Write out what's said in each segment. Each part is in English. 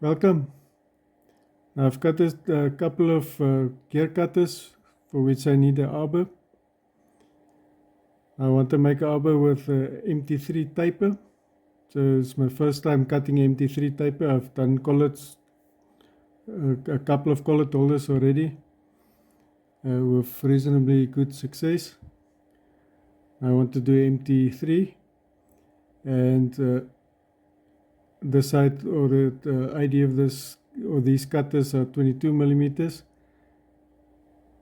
Welcome. Now I've got a couple of gear cutters for which I need an arbor. I want to make an arbor with MT3 taper. So it's my first time cutting MT3 taper. I've done collets, a couple of collet holders already with reasonably good success. I want to do MT3 and the side or the idea of this or these cutters are 22 millimeters.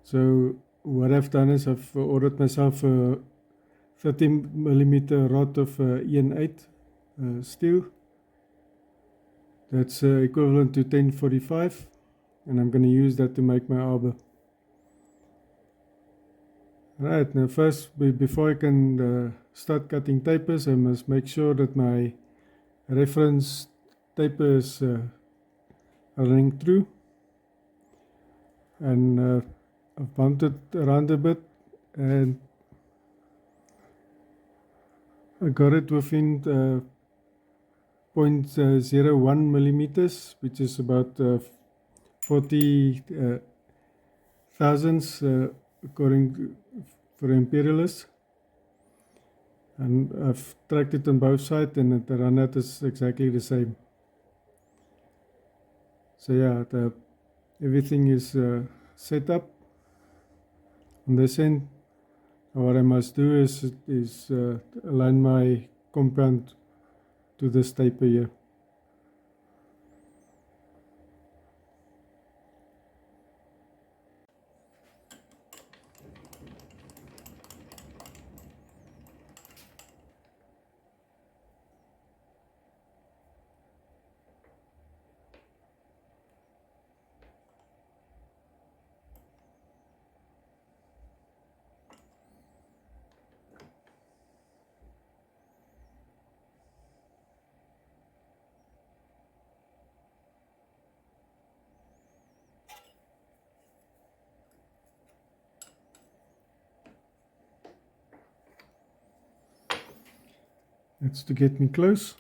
So what I've done is I've ordered myself a 30 millimeter rod of EN8 steel. That's equivalent to 1045, and I'm going to use that to make my arbor. Right, now first, before I can start cutting tapers, I must make sure that my reference taper is running through. And I've bumped it around a bit, and I got it within 0.01 millimeters, which is about 40 thousandths according for imperialists. And I've tracked it on both sides, and the run out is exactly the same. So yeah, everything is set up on this end. What I must do is align my compound to this taper here. That's to get me close.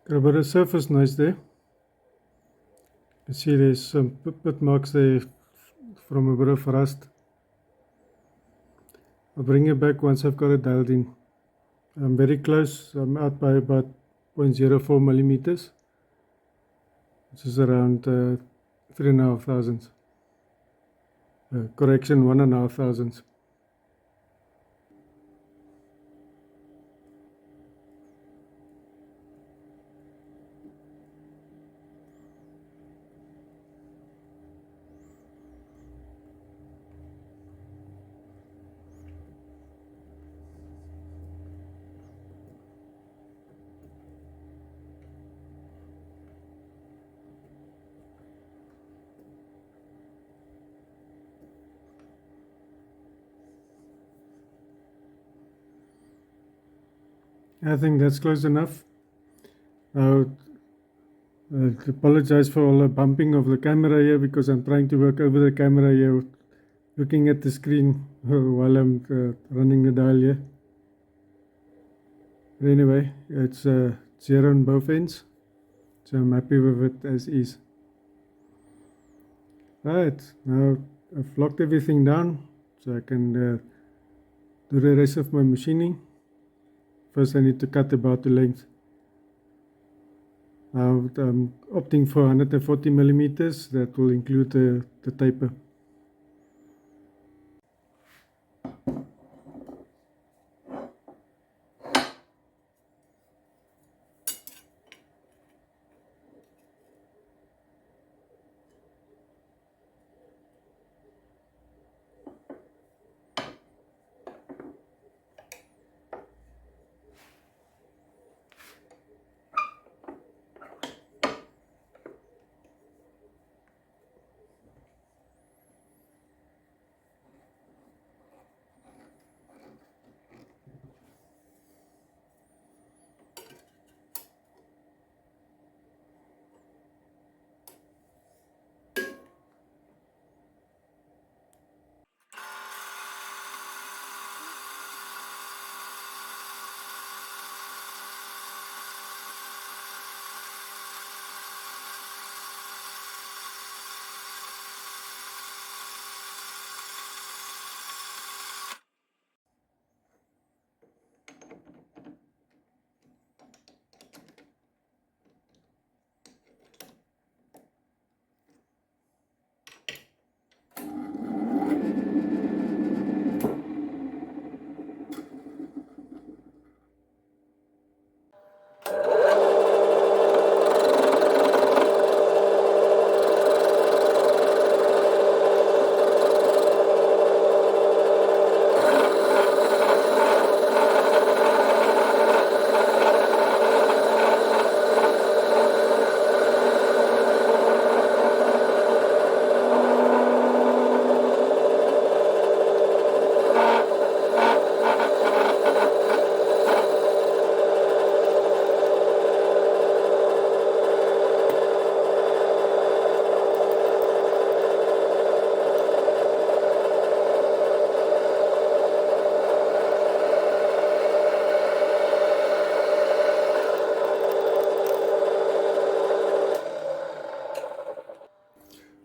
Got a bit of surface noise there. You can see there's some pit marks there from a bit of rust. I'll bring it back once I've got it dialed in. I'm very close. I'm out by about 0.04 millimeters, which is around 3.5 thousandths. Correction, 1.5 thousandths. I think that's close enough. Now, I apologize for all the bumping of the camera here because I'm trying to work over the camera here, looking at the screen while I'm running the dial here. But anyway, it's 0 on both ends, so I'm happy with it as is. Right, now I've locked everything down so I can do the rest of my machining. First I need to cut about the length. Now I'm opting for 140 millimeters. That will include the taper.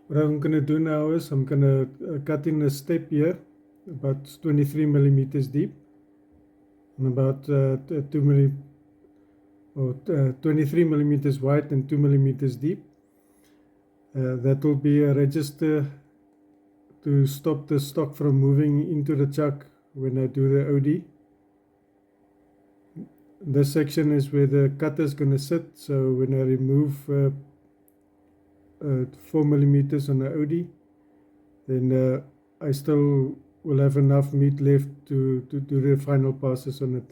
What I'm going to do now is I'm going to cut in a step here, about 23 millimeters deep, and about 23 millimeters wide and 2 millimeters deep. That will be a register to stop the stock from moving into the chuck when I do the OD. This section is where the cutter is going to sit, so when I remove 4 millimeters on the OD, then I still will have enough meat left to do the final passes on it.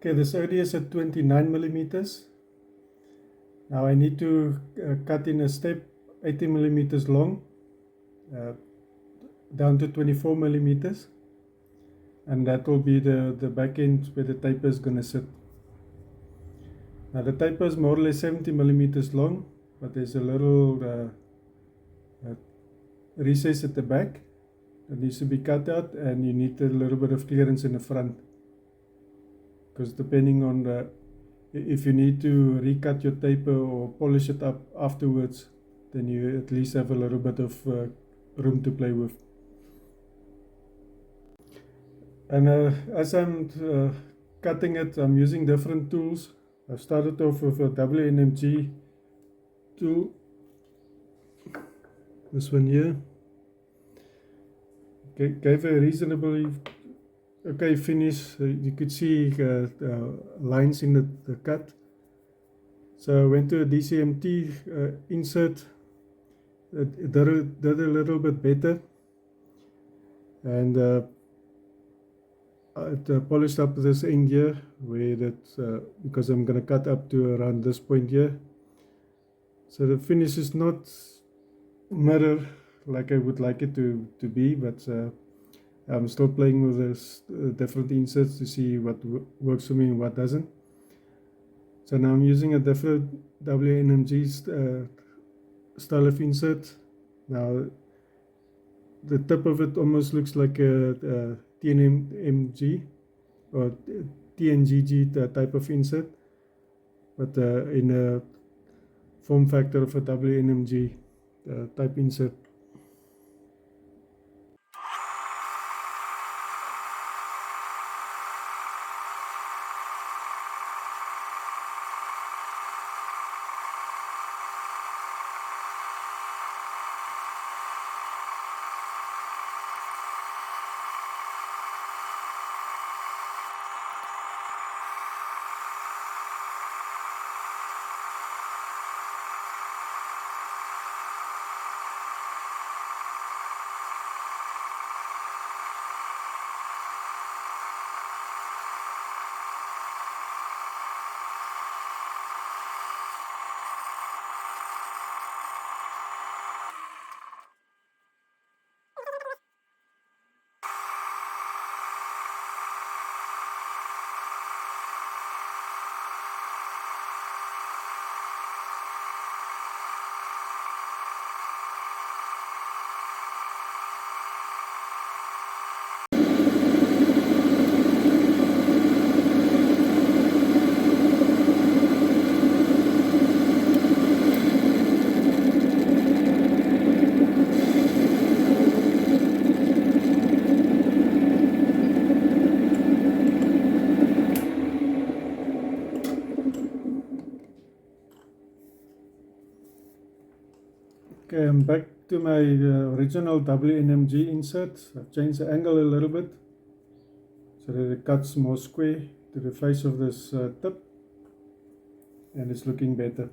Okay, this OD is at 29 millimeters. Now I need to cut in a step 80 millimeters long down to 24 millimeters, and that will be the back end where the taper is going to sit. Now the taper is more or less 70 millimeters long, but there's a little recess at the back that needs to be cut out, and you need a little bit of clearance in the front, because depending on if you need to recut your taper or polish it up afterwards, then you at least have a little bit of room to play with. And as I'm cutting it, I'm using different tools. I started off with a WNMG tool, this one here. Gave a reasonably okay finish. You could see lines in the cut. So I went to a DCMT insert. It did a little bit better, and I polished up this end here where that because I'm going to cut up to around this point here. So the finish is not mirror like I would like it to be, but I'm still playing with this different inserts to see what works for me and what doesn't. So now I'm using a different WNMG style of insert. Now the tip of it almost looks like a TNMG or TNGG type of insert, but in a form factor of a WNMG type insert. Okay, I'm back to my original WNMG insert. I've changed the angle a little bit so that it cuts more square to the face of this tip, and it's looking better.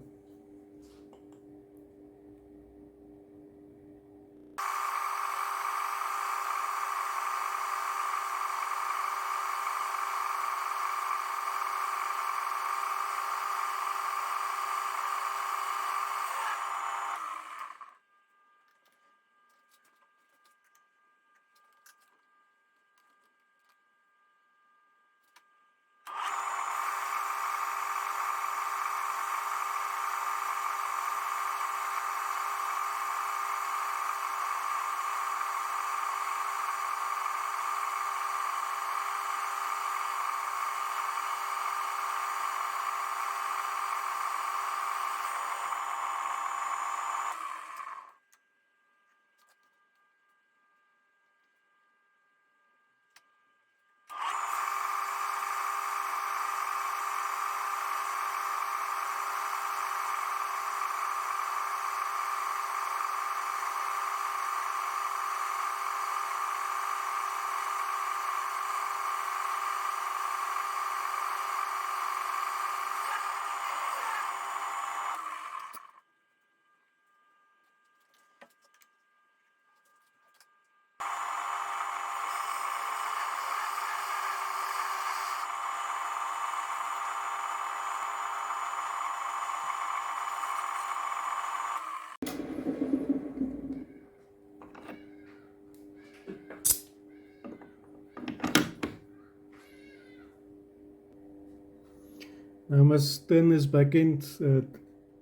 Now I must turn this back end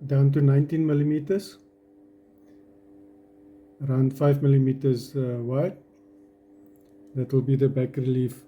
down to 19 millimeters, around 5 millimeters wide. That will be the back relief.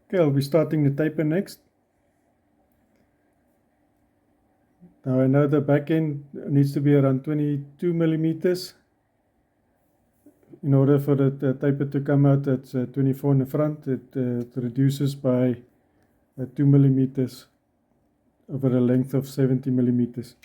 Okay, I'll be starting the taper next. Now I know the back end needs to be around 22 millimeters. In order for the taper to come out at 24 in the front, it reduces by 2 millimeters over a length of 70 millimeters.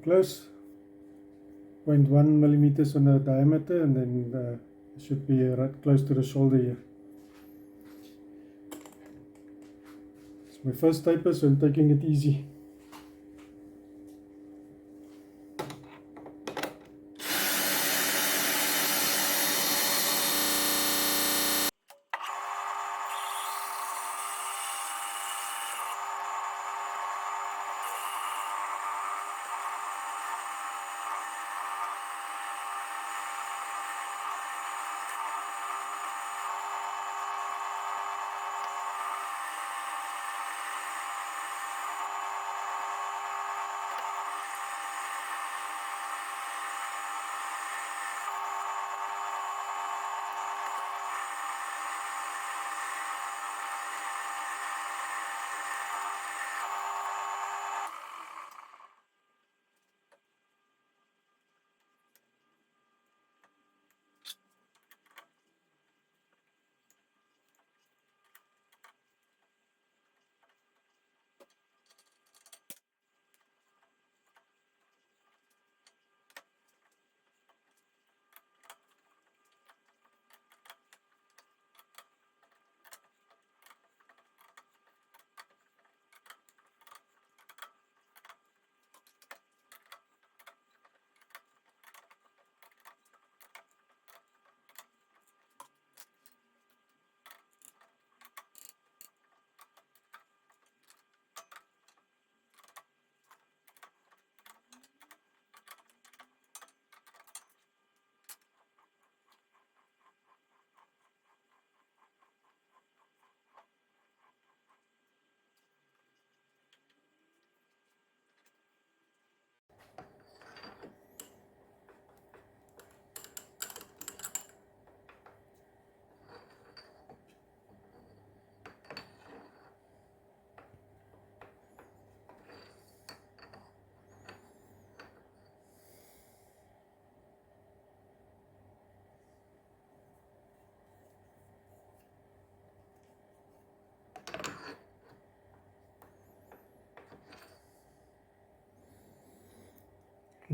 Close, 0.1 millimeters on the diameter, and then it should be right close to the shoulder here. It's my first taper, so I'm taking it easy.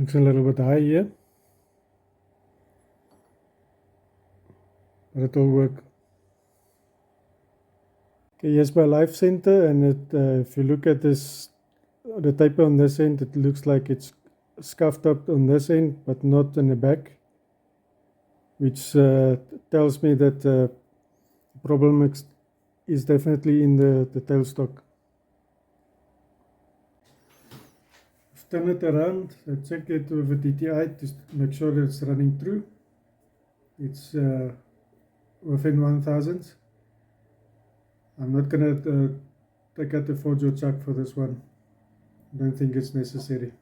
Looks a little bit high here, but it will work. Okay, here's my live center, and if you look at this, the taper on this end, it looks like it's scuffed up on this end, but not in the back, which tells me that the problem is definitely in the tailstock. Turn it around, check it with a DTI to make sure that it's running through. It's within 1000. I'm not gonna take out the forge chuck for this one. I don't think it's necessary.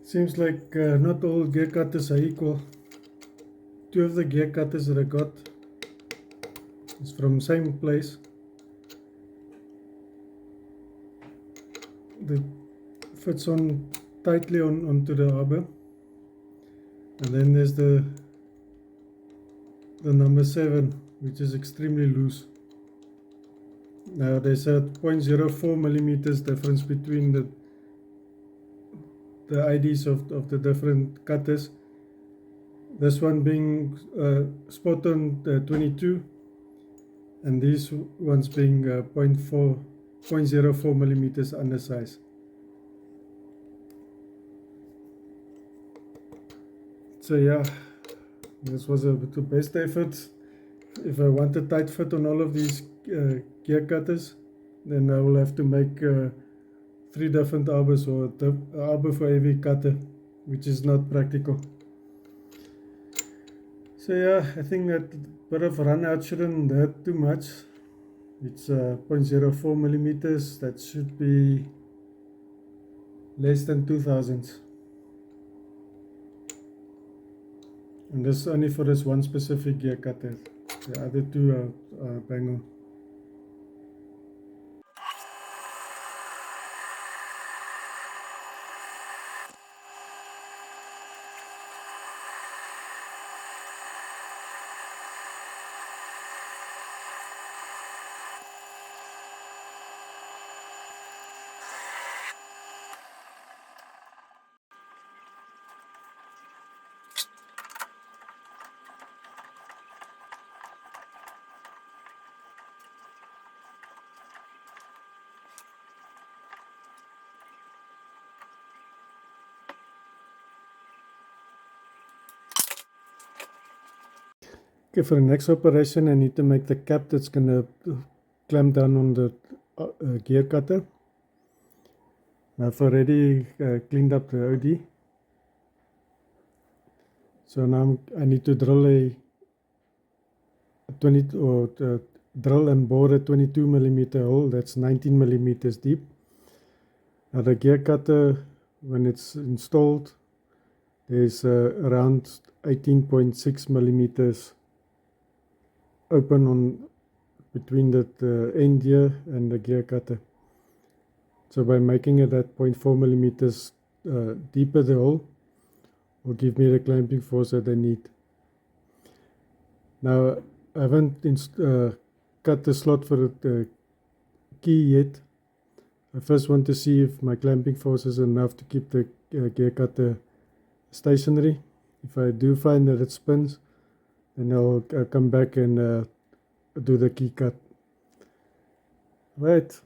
Seems like not all gear cutters are equal. Two of the gear cutters that I got is from same place. That fits on tightly onto the arbor. And then there's the number 7, which is extremely loose. Now there's a 0.04 millimeters difference between the IDs of the different cutters. This one being spot on 22, and these ones being 0.04 millimeters undersize. So yeah, this was the best effort. If I want a tight fit on all of these gear cutters, then I will have to make 3 different arbors, or arbor for every cutter, which is not practical. So yeah, I think that bit of run out shouldn't hurt too much. It's 0.04 millimeters. That should be less than 2000. And this is only for this one specific gear cutter. The other two are bang on. Okay, for the next operation, I need to make the cap that's going to clamp down on the gear cutter. Now I've already cleaned up the OD. So now I need to drill a 20 or drill and bore a 22 millimeter hole that's 19 millimeters deep. Now the gear cutter, when it's installed, there's around 18.6 millimeters open on between the end here and the gear cutter. So by making it at 0.4 millimeters deeper, the hole will give me the clamping force that I need. Now I haven't cut the slot for the key yet. I first want to see if my clamping force is enough to keep the gear cutter stationary. If I do find that it spins, then I'll come back and do the key cut. Right.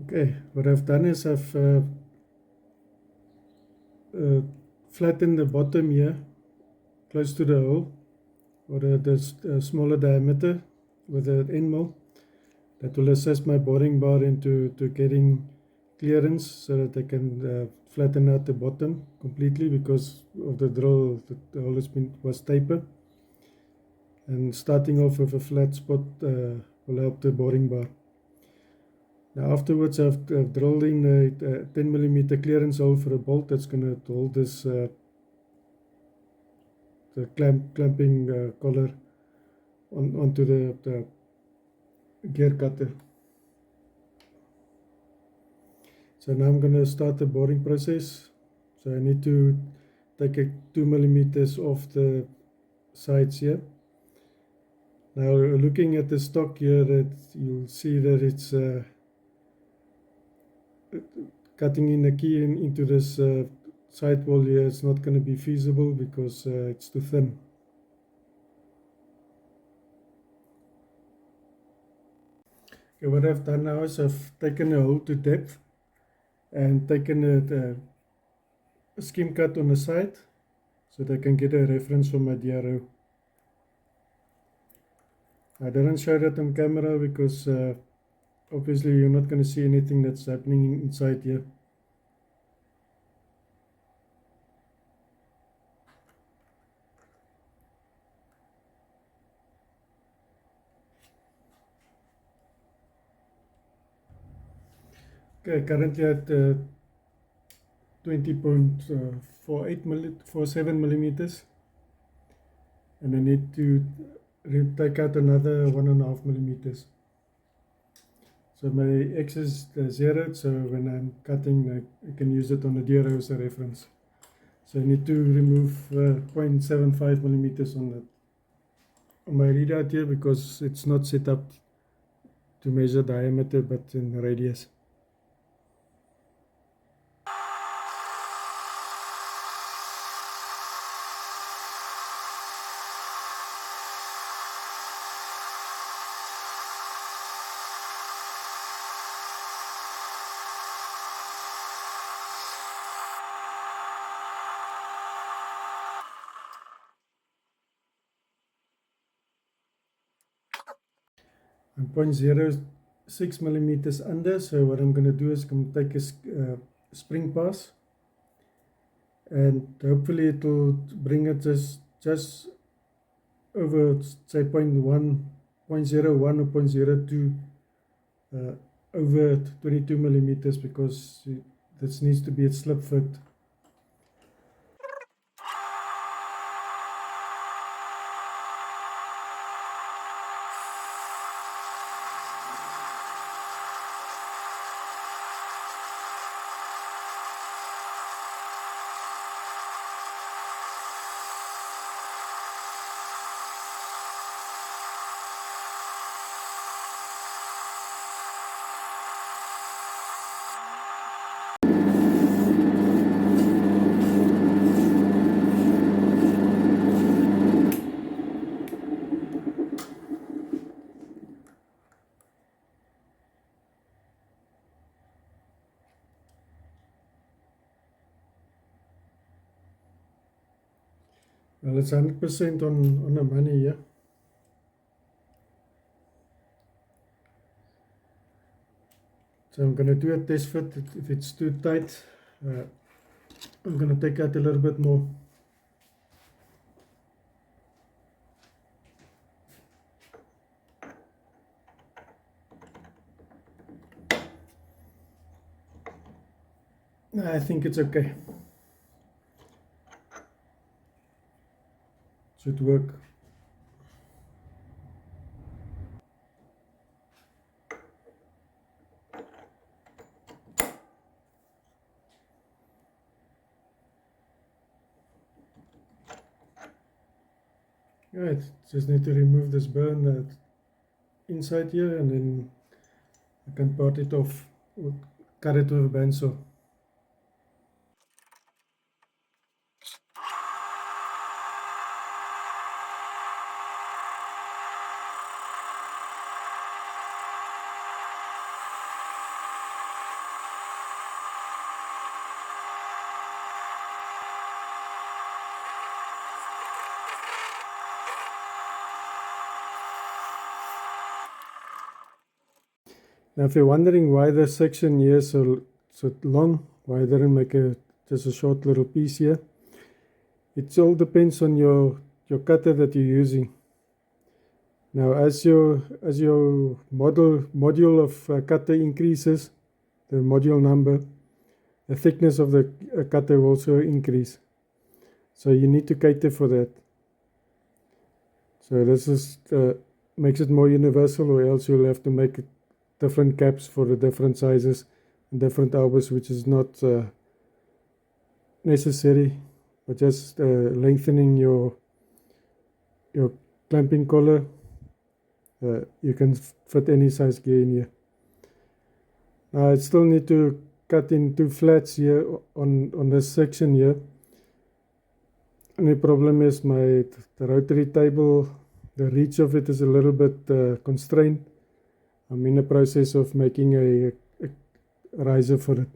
Okay, what I've done is I've flattened the bottom here close to the hole, or the smaller diameter with the end mill. That will assist my boring bar into getting clearance so that I can flatten out the bottom completely because of the drill. The hole was tapered, and starting off with a flat spot will help the boring bar. Now afterwards I've drilled in a 10 millimeter clearance hole for a bolt that's going to hold this the clamping collar onto the gear cutter. So now I'm going to start the boring process. So I need to take 2 millimeters off the sides here. Now looking at the stock here, that you'll see that it's cutting in the key into this side wall here. It's not going to be feasible because it's too thin. Okay, what I've done now is I've taken a hole to depth and taken a skim cut on the side so that I can get a reference for my DRO. I didn't show that on camera because obviously you're not going to see anything that's happening inside here. Okay, currently at 20.47 millimeters, and I need to take out another 1.5 millimeters. So my X is zeroed, so when I'm cutting I can use it on the DRO as a reference. So I need to remove 0.75 millimeters on my readout here because it's not set up to measure diameter but in radius. I'm 0.06 millimeters under, so what I'm going to do is I'm going to take a spring pass, and hopefully it will bring it just over, say, 0.1, 0.01 or 0.02 over 22 millimeters, because this needs to be a slip fit. Well, it's 100% on the money here. So I'm going to do a test fit. If it's too tight, I'm going to take out a little bit more. I think it's okay. Should work. Right, just need to remove this burn inside here, and then I can part it off or cut it with a bandsaw. Now, if you're wondering why this section here is so long, why I didn't make just a short little piece here, it all depends on your cutter that you're using. Now, as your module of cutter increases, the module number, the thickness of the cutter will also increase. So you need to cater for that. So this is makes it more universal, or else you'll have to make different caps for the different sizes and different arbors, which is not necessary, but just lengthening your clamping collar. You can fit any size gear in here. Now I still need to cut in 2 flats here on this section here. And the problem is the rotary table, the reach of it is a little bit constrained. I'm in the process of making a riser for it.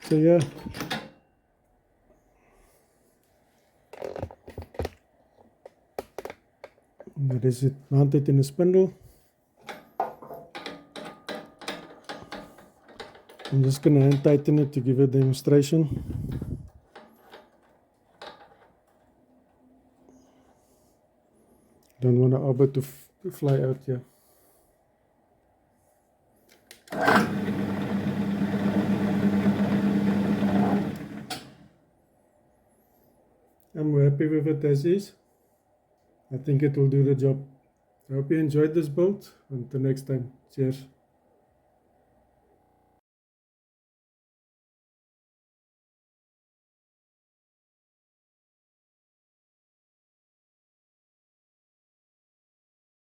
So yeah. That is it, mounted in a spindle. I'm just going to hand tighten it to give a demonstration. Don't want the arbor to fly out here. I'm happy with it as is. I think it will do the job. I hope you enjoyed this build. Until next time, cheers.